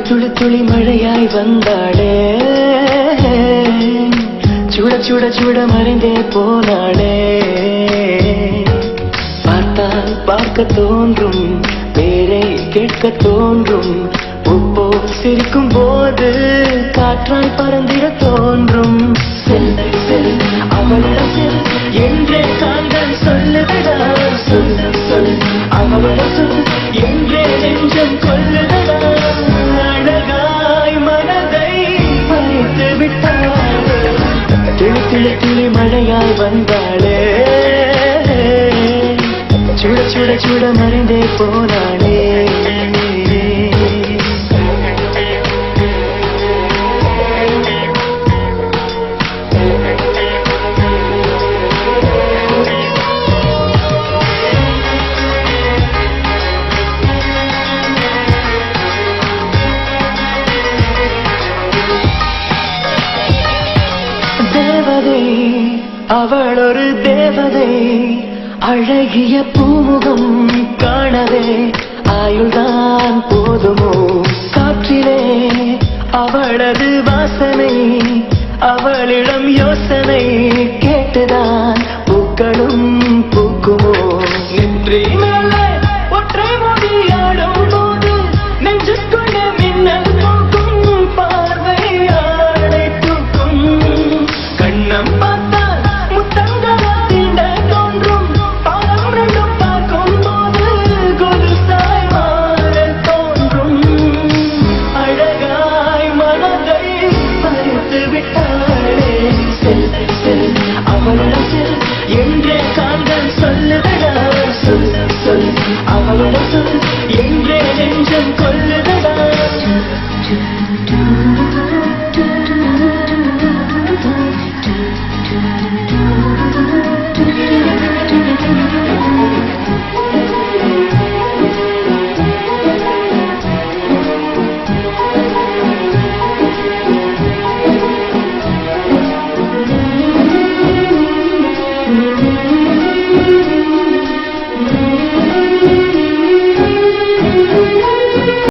துளி துளி மழையாய் வந்தாளே, சுட சுட சுட மறைந்தே போனாளே. பார்த்தால் பார்க்க தோன்றும், பேரை கேட்க தோன்றும், உப்போ சிரிக்கும் போது காற்றாய் பறந்திட தோன்றும். செல் செல் அவளிடம் செல் என்றே கால்கள் சொல்லுதடா, சொல் சொல் அவளிடம் சொல் என்றே நெஞ்சம் கொல்லுதடா. அழகாய் மனதை பறித்து விட்டாளே, துளி துளி துளி மழையாய் வந்தாளே, சுட சுட சுட மறைந்தே போனாளே. தேவதை அவள் ஒரு தேவதை, அழகிய பூமுகம் காணவே ஆயுள்தான் போதுமோ. காற்றிலே அவளது வாசனை, அவளிடம் யோசனை கேட்டுதான் பூக்களும் பூக்குமோ. நெற்றி மேலே ஒற்றை மொழியாடும் போது நெஞ்சுக்குள்ள மின்னல் போக்கும், பார்வையாடை தூக்கும். கண்ணம் பார்த்தால் முத்தங்களா தீண்ட தோன்றும், பாலம் ரெண்டும் பார்க்கும் போது கொலுசாய் மாற தோன்றும். அழகாய் மனதை பறித்து விட்டாளே, செல் செல் அவளிடம் செல் என்றே கால்கள் சொல்லுதடா, சொல் சொல் அவளிடம் சொல்